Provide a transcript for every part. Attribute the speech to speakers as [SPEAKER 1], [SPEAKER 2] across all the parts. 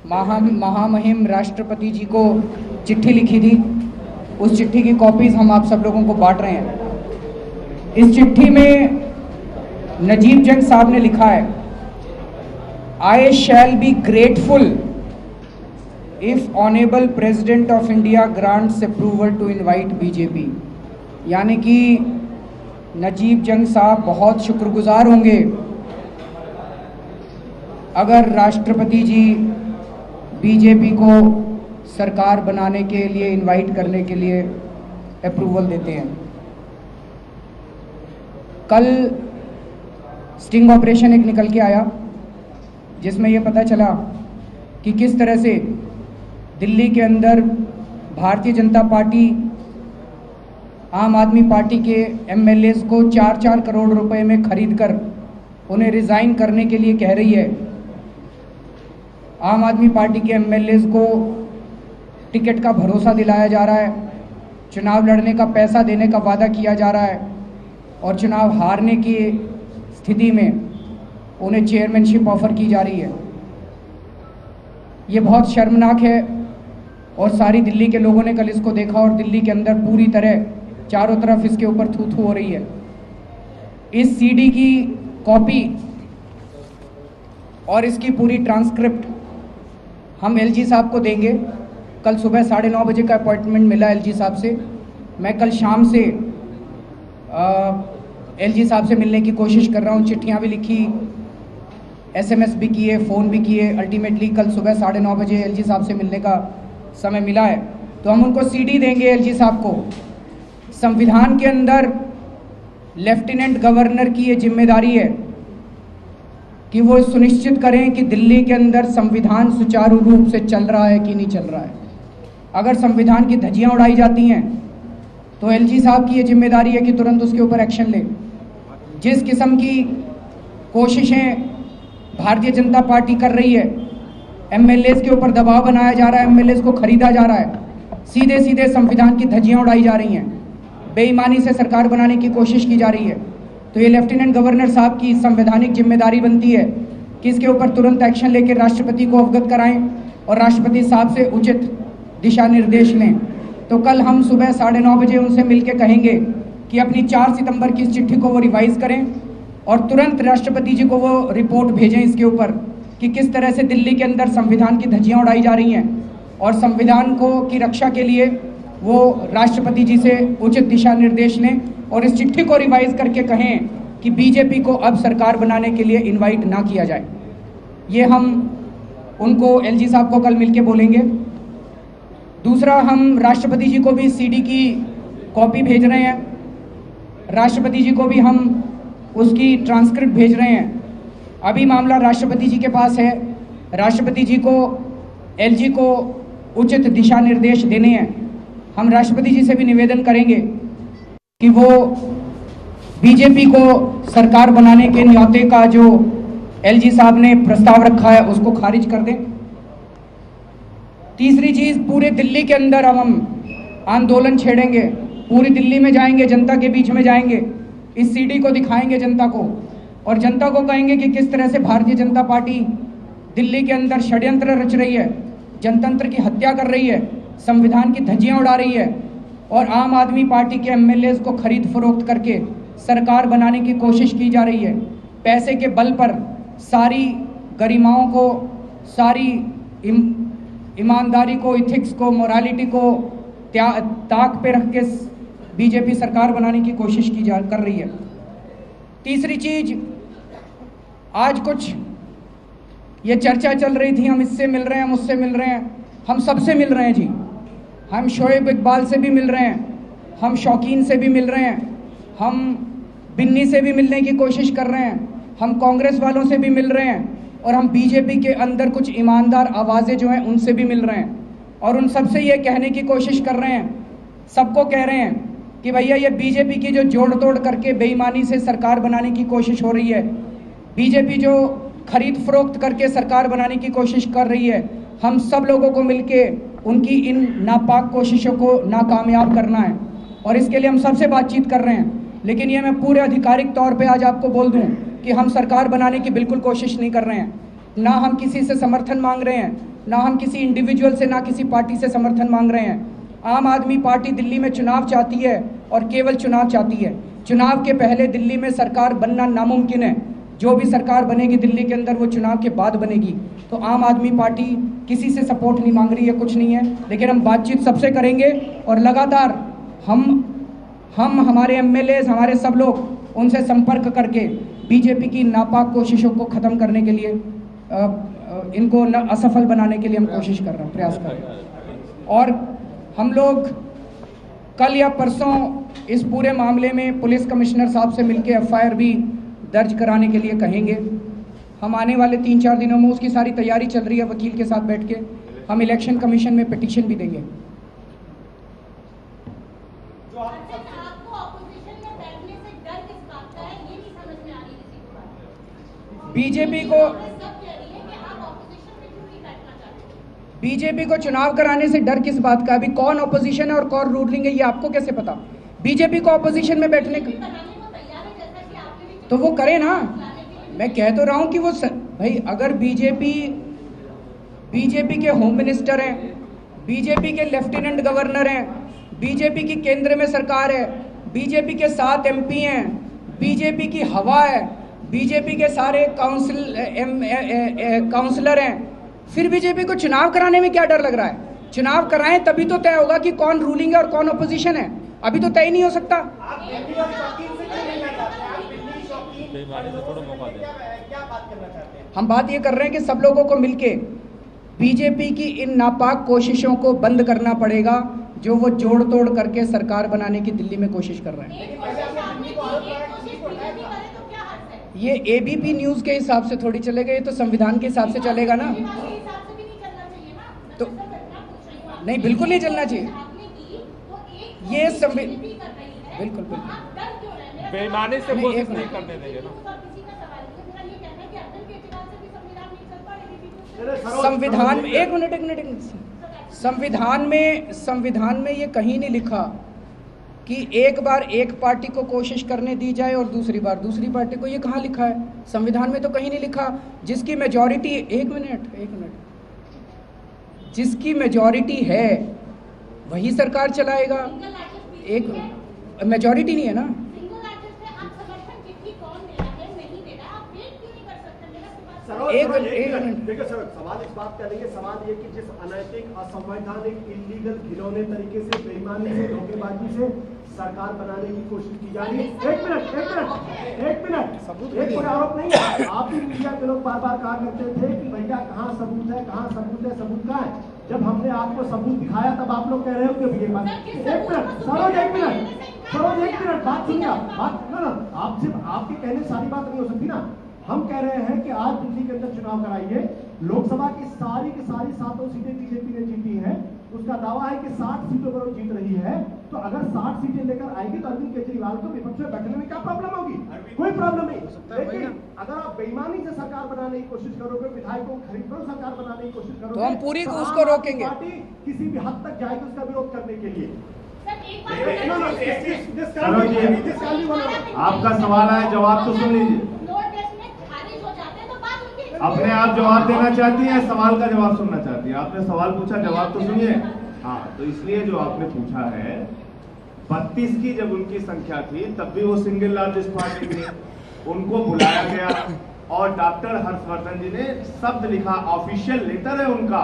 [SPEAKER 1] महामहिम राष्ट्रपति जी को चिट्ठी लिखी थी। उस चिट्ठी की कॉपीज हम आप सब लोगों को बांट रहे हैं। इस चिट्ठी में नजीब जंग साहब ने लिखा है, I shall be grateful if honourable president of India grants approval to invite BJP. यानी कि नजीब जंग साहब बहुत शुक्रगुजार होंगे अगर राष्ट्रपति जी बीजेपी को सरकार बनाने के लिए इनवाइट करने के लिए अप्रूवल देते हैं। कल स्टिंग ऑपरेशन एक निकल के आया जिसमें ये पता चला कि किस तरह से दिल्ली के अंदर भारतीय जनता पार्टी आम आदमी पार्टी के एमएलएज को 4-4 करोड़ रुपए में खरीदकर उन्हें रिज़ाइन करने के लिए कह रही है। आम आदमी पार्टी के एमएलएज को टिकट का भरोसा दिलाया जा रहा है, चुनाव लड़ने का पैसा देने का वादा किया जा रहा है और चुनाव हारने की स्थिति में उन्हें चेयरमैनशिप ऑफर की जा रही है। ये बहुत शर्मनाक है और सारी दिल्ली के लोगों ने कल इसको देखा और दिल्ली के अंदर पूरी तरह चारों तरफ इसके ऊपर थू-थू हो रही है। इस सीडी की कॉपी और इसकी पूरी ट्रांसक्रिप्ट हम एलजी साहब को देंगे। कल सुबह 9:30 बजे का अपॉइंटमेंट मिला एलजी साहब से। मैं कल शाम से एलजी साहब से मिलने की कोशिश कर रहा हूँ, चिट्ठियाँ भी लिखी, एसएमएस भी किए, फ़ोन भी किए। अल्टीमेटली कल सुबह 9:30 बजे एलजी साहब से मिलने का समय मिला है, तो हम उनको सीडी देंगे एलजी साहब को। संविधान के अंदर लेफ्टिनेंट गवर्नर की ये जिम्मेदारी है कि वो सुनिश्चित करें कि दिल्ली के अंदर संविधान सुचारू रूप से चल रहा है कि नहीं चल रहा है। अगर संविधान की धज्जियां उड़ाई जाती हैं तो एलजी साहब की ये जिम्मेदारी है कि तुरंत उसके ऊपर एक्शन ले। जिस किस्म की कोशिशें भारतीय जनता पार्टी कर रही है, एमएलएज के ऊपर दबाव बनाया जा रहा है, एमएलएज को खरीदा जा रहा है, सीधे सीधे संविधान की धज्जियां उड़ाई जा रही हैं, बेईमानी से सरकार बनाने की कोशिश की जा रही है, तो ये लेफ्टिनेंट गवर्नर साहब की संवैधानिक जिम्मेदारी बनती है कि इसके ऊपर तुरंत एक्शन लेकर राष्ट्रपति को अवगत कराएं और राष्ट्रपति साहब से उचित दिशा निर्देश लें। तो कल हम सुबह 9:30 बजे उनसे मिलकर कहेंगे कि अपनी 4 सितंबर की इस चिट्ठी को वो रिवाइज करें और तुरंत राष्ट्रपति जी को वो रिपोर्ट भेजें इसके ऊपर कि किस तरह से दिल्ली के अंदर संविधान की धज्जियां उड़ाई जा रही हैं और संविधान को की रक्षा के लिए वो राष्ट्रपति जी से उचित दिशा निर्देश लें और इस चिट्ठी को रिवाइज करके कहें कि बीजेपी को अब सरकार बनाने के लिए इनवाइट ना किया जाए। ये हम उनको एलजी साहब को कल मिलके बोलेंगे। दूसरा, हम राष्ट्रपति जी को भी सीडी की कॉपी भेज रहे हैं, राष्ट्रपति जी को भी हम उसकी ट्रांसक्रिप्ट भेज रहे हैं। अभी मामला राष्ट्रपति जी के पास है, राष्ट्रपति जी को एलजी को उचित दिशा निर्देश देने हैं। हम राष्ट्रपति जी से भी निवेदन करेंगे कि वो बीजेपी को सरकार बनाने के न्योते का जो एलजी साहब ने प्रस्ताव रखा है उसको खारिज कर दें। तीसरी चीज़, पूरे दिल्ली के अंदर अब हम आंदोलन छेड़ेंगे, पूरी दिल्ली में जाएंगे, जनता के बीच में जाएंगे, इस सीडी को दिखाएंगे जनता को और जनता को कहेंगे कि किस तरह से भारतीय जनता पार्टी दिल्ली के अंदर षड्यंत्र रच रही है, जनतंत्र की हत्या कर रही है, संविधान की धज्जियां उड़ा रही है और आम आदमी पार्टी के एमएलएज को खरीद फरोख्त करके सरकार बनाने की कोशिश की जा रही है। पैसे के बल पर सारी गरिमाओं को, सारी ईमानदारी को, इथिक्स को, मोरालिटी को ताक पे रख के बीजेपी सरकार बनाने की कोशिश कर रही है। तीसरी चीज, आज कुछ ये चर्चा चल रही थी, हम इससे मिल रहे हैं, हम उससे मिल रहे हैं, हम सबसे मिल रहे हैं जी। हम शोएब इकबाल से भी मिल रहे हैं, हम शौकीन से भी मिल रहे हैं, हम बिन्नी से भी मिलने की कोशिश कर रहे हैं, हम कांग्रेस वालों से भी मिल रहे हैं और हम बीजेपी के अंदर कुछ ईमानदार आवाज़ें जो हैं उनसे भी मिल रहे हैं और उन सबसे ये कहने की कोशिश कर रहे हैं, सबको कह रहे हैं कि भैया ये बीजेपी की जो जोड़ तोड़ करके बेईमानी से सरकार बनाने की कोशिश हो रही है, बीजेपी जो खरीद फरोख्त करके सरकार बनाने की कोशिश कर रही है, हम सब लोगों को मिलके उनकी इन नापाक कोशिशों को नाकामयाब करना है और इसके लिए हम सबसे बातचीत कर रहे हैं। लेकिन ये मैं पूरे आधिकारिक तौर पे आज आपको बोल दूं कि हम सरकार बनाने की बिल्कुल कोशिश नहीं कर रहे हैं, ना हम किसी से समर्थन मांग रहे हैं, ना हम किसी इंडिविजुअल से, ना किसी पार्टी से समर्थन मांग रहे हैं। आम आदमी पार्टी दिल्ली में चुनाव चाहती है और केवल चुनाव चाहती है। चुनाव के पहले दिल्ली में सरकार बनना नामुमकिन है। जो भी सरकार बनेगी दिल्ली के अंदर वो चुनाव के बाद बनेगी। तो आम आदमी पार्टी किसी से सपोर्ट नहीं मांग रही है, कुछ नहीं है, लेकिन हम बातचीत सबसे करेंगे और लगातार हम हमारे एमएलए, हमारे सब लोग उनसे संपर्क करके बीजेपी की नापाक कोशिशों को ख़त्म करने के लिए, इनको असफल बनाने के लिए हम कोशिश कर रहे हैं, प्रयास कर रहे हैं। और हम लोग कल या परसों इस पूरे मामले में पुलिस कमिश्नर साहब से मिलकर एफआईआर भी दर्ज कराने के लिए कहेंगे। हम आने वाले 3-4 दिनों में, उसकी सारी तैयारी चल रही है, वकील के साथ बैठ के हम इलेक्शन कमीशन में पिटीशन भी देंगे। बीजेपी को चुनाव कराने से डर किस बात का? अभी कौन ऑपोजिशन है और कौन रूलिंग है ये आपको कैसे पता? बीजेपी को ऑपोजिशन में बैठने का तो वो करे ना। मैं कह तो रहा हूं कि वो भाई, अगर बीजेपी के होम मिनिस्टर हैं, बीजेपी के लेफ्टिनेंट गवर्नर हैं, बीजेपी की केंद्र में सरकार है, बीजेपी के 7 एमपी हैं, बीजेपी की हवा है, बीजेपी के सारे काउंसलर हैं, फिर बीजेपी को चुनाव कराने में क्या डर लग रहा है? चुनाव कराएं तभी तो तय होगा कि कौन रूलिंग है और कौन ऑपोजिशन है। अभी तो तय नहीं हो सकता। हम बात ये कर रहे हैं कि सब लोगों को मिलके बीजेपी की इन नापाक कोशिशों को बंद करना पड़ेगा, जो वो जोड़ तोड़ करके सरकार बनाने की दिल्ली में कोशिश कर रहे हैं। ये एबीपी न्यूज़ के हिसाब से थोड़ी चलेगा, ये तो संविधान के हिसाब से चलेगा ना। तो नहीं, बिल्कुल नहीं चलना चाहिए ये बिल्कुल
[SPEAKER 2] बेईमानी से कोशिश नहीं करने देंगे ना।
[SPEAKER 1] संविधान में एक मिनट संविधान में ये कहीं नहीं लिखा कि एक बार एक पार्टी को कोशिश करने दी जाए और दूसरी बार दूसरी पार्टी को। ये कहाँ लिखा है? संविधान में तो कहीं नहीं लिखा। जिसकी मेजॉरिटी, एक मिनट, जिसकी मेजॉरिटी है वही सरकार चलाएगा। एक मेजॉरिटी नहीं है ना।
[SPEAKER 3] देखिए सर, सवाल इस बात का नहीं है। सवाल ये कि जिस अनैतिक, असंवैधानिक, इलीगल, घिनौने तरीके से, बेईमानी से, धोखेबाजी से सरकार बनाने की कोशिश की जा रही है। एक मिनट, एक कोई आरोप नहीं है। आप भी मीडिया के लोग बार बार कहा करते थे कि भैया कहाँ सबूत है, कहाँ सबूत है, सबूत कहाँ है? जब हमने आपको सबूत दिखाया तब आप लोग कह रहे हो कि ये बात। सरोज एक मिनट बात सुनिए। आप सिर्फ आपके कहने सारी बात नहीं हो सकती ना। हम कह रहे हैं कि आज दिल्ली के अंदर चुनाव कराइए। लोकसभा की सारी 7 सीटें बीजेपी ने जीती हैं। उसका दावा है कि 60 सीटों पर वो जीत रही है। तो अगर 60 सीटें लेकर आएगी तो अरविंद केजरीवाल को विपक्ष में बैठने में क्या प्रॉब्लम होगी? कोई प्रॉब्लम नहीं। लेकिन अगर आप बेईमानी से सरकार बनाने की कोशिश करोगे, विधायकों को खरीदकर सरकार बनाने की कोशिश करोगे,
[SPEAKER 1] तो हम पूरी उसको रोकेंगे।
[SPEAKER 3] पार्टी किसी भी हद तक जाएगी उसका विरोध करने के लिए।
[SPEAKER 4] आपका सवाल है, जवाब तो सुन लीजिए। अपने आप जवाब देना चाहती है, सवाल का जवाब सुनना चाहती है? आपने सवाल पूछा, जवाब तो सुनिए। हाँ, तो इसलिए जो आपने पूछा है, 32 की जब उनकी संख्या थी तब भी वो सिंगल लार्जेस्ट पार्टी थी। उनको बुलाया गया और डॉक्टर हर्षवर्धन जी ने शब्द लिखा, ऑफिशियल लेटर है उनका,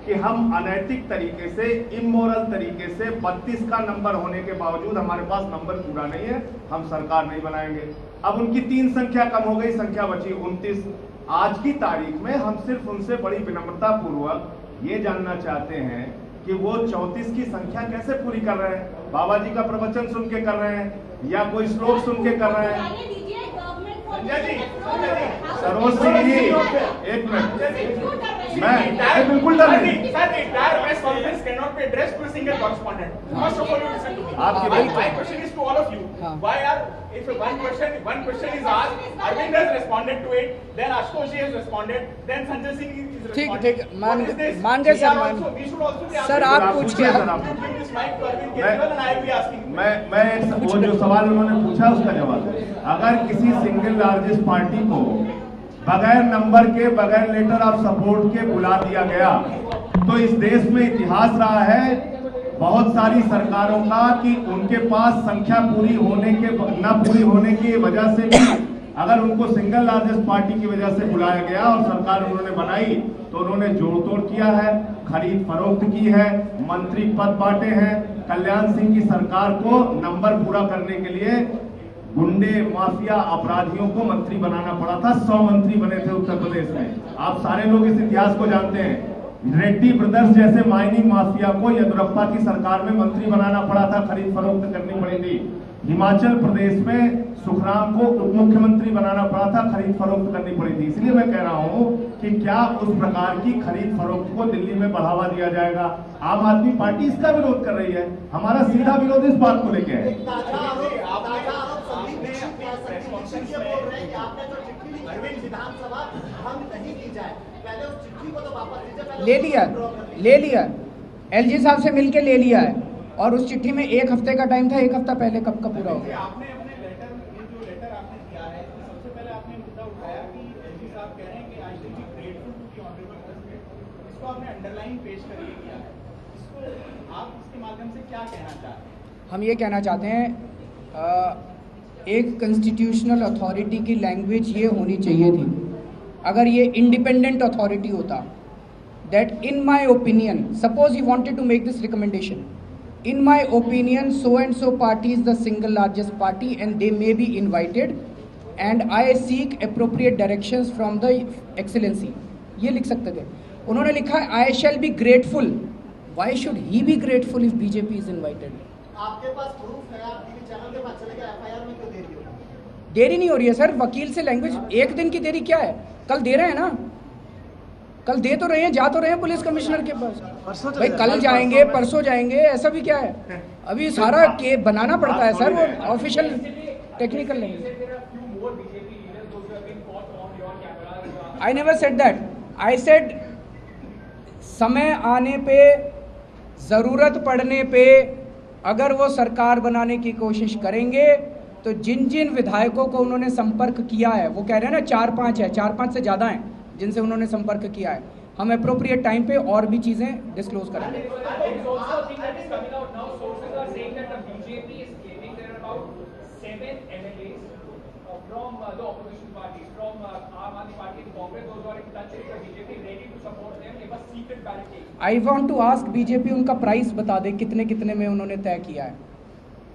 [SPEAKER 4] कि हम अनैतिक तरीके से, इमोरल तरीके से 32 का नंबर होने के बावजूद हमारे पास नंबर पूरा नहीं है, हम सरकार नहीं बनाएंगे। अब उनकी 3 संख्या कम हो गई, संख्या बची 29। आज की तारीख में हम सिर्फ उनसे बड़ी विनम्रता पूर्वक ये जानना चाहते हैं कि वो 34 की संख्या कैसे पूरी कर रहे हैं? बाबा जी का प्रवचन सुन के कर रहे हैं या कोई श्लोक सुन के कर रहे हैं? सरोज सिंह जी, एक मिनट, मैं बिल्कुल डर नहीं। आपकी
[SPEAKER 2] My question is to all of you. Why are, if one question is asked, Arvind has responded to it, then Ashutosh has responded, then Sanjay Singh is responded.
[SPEAKER 1] ठीक, मान गए सर, आप पूछ के
[SPEAKER 4] मैं वो जो सवाल उन्होंने पूछा उसका जवाब। अगर किसी सिंगल लार्जेस्ट पार्टी को बगैर नंबर के, बगैर लेटर ऑफ सपोर्ट के बुला दिया गया। तो इस देश में इतिहास रहा है बहुत सारी सरकारों का कि उनके पास संख्या पूरी होने की वजह से भी अगर उनको सिंगल लार्जेस्ट पार्टी की वजह से बुलाया गया और सरकार उन्होंने बनाई तो उन्होंने जोड़ तोड़ किया है, खरीद फरोख्त की है, मंत्री पद बांटे हैं। कल्याण सिंह की सरकार को नंबर पूरा करने के लिए गुंडे, माफिया, अपराधियों को मंत्री बनाना पड़ा था। 100 मंत्री बने थे उत्तर प्रदेश में। आप सारे लोग इस इतिहास को जानते हैं। रेड्डी ब्रदर्स जैसे माइनिंग माफिया को येदियुरप्पा की सरकार में मंत्री बनाना पड़ा था, खरीद फरोख्त करनी पड़ी थी। हिमाचल प्रदेश में सुखराम को उप मुख्यमंत्री बनाना पड़ा था, खरीद फरोख्त करनी पड़ी थी। इसलिए मैं कह रहा हूं कि क्या उस प्रकार की खरीद फरोख्त को दिल्ली में बढ़ावा दिया जाएगा? आम आदमी पार्टी इसका विरोध कर रही है। हमारा सीधा विरोध इस बात को लेकर है।
[SPEAKER 1] ले लिया एलजी साहब से मिलके ले लिया है और उस चिट्ठी में 1 हफ्ते का टाइम था। 1 हफ्ता पहले कब का पूरा हो गया?
[SPEAKER 2] आपने अपने लेटर, ये जो लेटर आपने दिया है, सबसे पहले आपने मुद्दा उठाया कि एलजी साहब कह रहे हैं कि I will be grateful to the honourable president. इसको आपने अंडरलाइन पेश करके किया है। इसको आप इसके माध्यम से क्या कहना चाहते हैं?
[SPEAKER 1] हम ये कहना चाहते हैं एक कॉन्स्टिट्यूशनल अथॉरिटी की लैंग्वेज ये होनी चाहिए थी। अगर ये इंडिपेंडेंट अथॉरिटी होता that in my opinion, suppose he wanted to make this recommendation, in my opinion so and so party is the single largest party and they may be invited and I seek appropriate directions from the excellency, ये लिख सकते थे। उन्होंने लिखा है I shall be grateful। Why should he be grateful if BJP is invited?
[SPEAKER 3] आपके पास proof है, आप टीवी चैनल के पास चले गए, एफआईआर में क्यों देरी हो रही है?
[SPEAKER 1] देरी नहीं हो रही है सर, वकील से लैंग्वेज, 1 दिन की देरी क्या है? कल दे रहे हैं ना, कल दे तो रहे हैं, जा तो रहे हैं पुलिस कमिश्नर के पास। भाई कल जाएंगे, परसों जाएंगे, ऐसा भी क्या है? अभी सारा के बनाना पड़ता है सर, वो ऑफिशियल टेक्निकल नहीं। I never said that. I said समय आने पे, जरूरत पड़ने पे अगर वो सरकार बनाने की कोशिश करेंगे तो जिन जिन विधायकों को उन्होंने संपर्क किया है, वो कह रहे हैं ना 4-5 है, 4-5 से ज़्यादा हैं जिनसे उन्होंने संपर्क किया है, हम अप्रोप्रिएट टाइम पे और भी चीज़ें डिस्क्लोज करेंगे। I want to ask BJP उनका प्राइस बता दे, कितने कितने में उन्होंने तय किया है।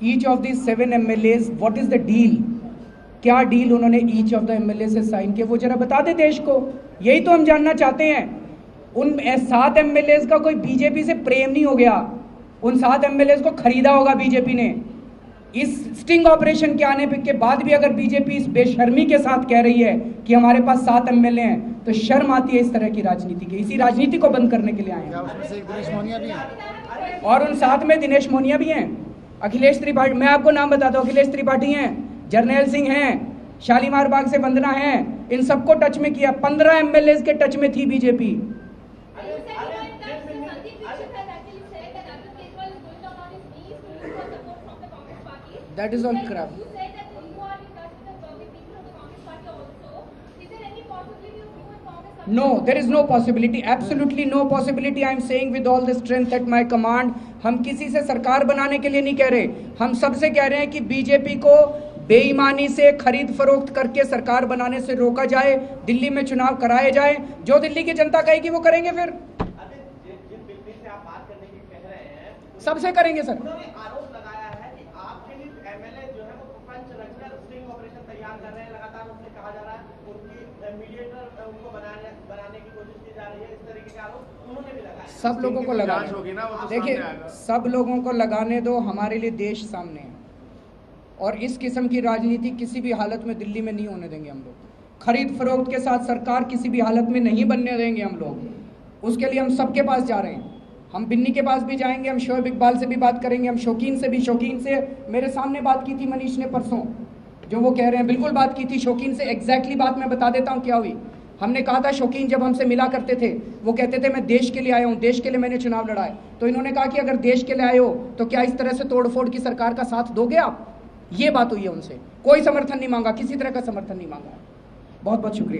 [SPEAKER 1] Each of the 7 MLAs, what is the deal? क्या डील उन्होंने ईच ऑफ द एमएलए से साइन किया, वो जरा बता दे देश को। यही तो हम जानना चाहते हैं। उन 7 MLAs का कोई बीजेपी से प्रेम नहीं हो गया, उन 7 MLAs को खरीदा होगा बीजेपी ने। इस स्टिंग ऑपरेशन के आने के बाद भी अगर बीजेपी इस बेशर्मी के साथ कह रही है कि हमारे पास 7 MLA हैं, तो शर्म आती है इस तरह की राजनीति की। इसी राजनीति को बंद करने के लिए आए हैं। और उन 7 में दिनेश मोनिया भी हैं, अखिलेश त्रिपाठी, मैं आपको नाम बताता हूँ, अखिलेश त्रिपाठी हैं, जर्नैल सिंह हैं, शालीमार बाग से वंदना हैं, इन सबको टच में किया। 15 MLAs के टच में थी BJP. That is all crap. No, there is no possibility, absolutely no possibility. I am saying with all the strength at my command, हम किसी से सरकार बनाने के लिए नहीं कह रहे, हम सबसे कह रहे हैं कि बीजेपी को बेईमानी से खरीद फरोख्त करके सरकार बनाने से रोका जाए, दिल्ली में चुनाव कराए जाए, जो दिल्ली की जनता कहेगी वो करेंगे। फिर सबसे करेंगे सर। सब लोगों को लगा, देखिए सब लोगों को लगाने दो, हमारे लिए देश सामने है और इस किस्म की राजनीति किसी भी हालत में दिल्ली में नहीं होने देंगे हम लोग। खरीद फरोख्त के साथ सरकार किसी भी हालत में नहीं बनने देंगे हम लोग। उसके लिए हम सबके पास जा रहे हैं, हम बिन्नी के पास भी जाएंगे, हम शोएब इकबाल से भी बात करेंगे, हम शौकीन से भी। शौकीन से मेरे सामने बात की थी मनीष ने परसों, जो वो कह रहे हैं बिल्कुल बात की थी शौकीन से। एग्जैक्टली बात मैं बता देता हूँ क्या हुई। हमने कहा था, शौकीन जब हमसे मिला करते थे वो कहते थे मैं देश के लिए आया हूँ, देश के लिए मैंने चुनाव लड़ा है। तो इन्होंने कहा कि अगर देश के लिए आए हो तो क्या इस तरह से तोड़फोड़ की सरकार का साथ दोगे आप? ये बात हुई है उनसे, कोई समर्थन नहीं मांगा, किसी तरह का समर्थन नहीं मांगा। बहुत बहुत शुक्रिया।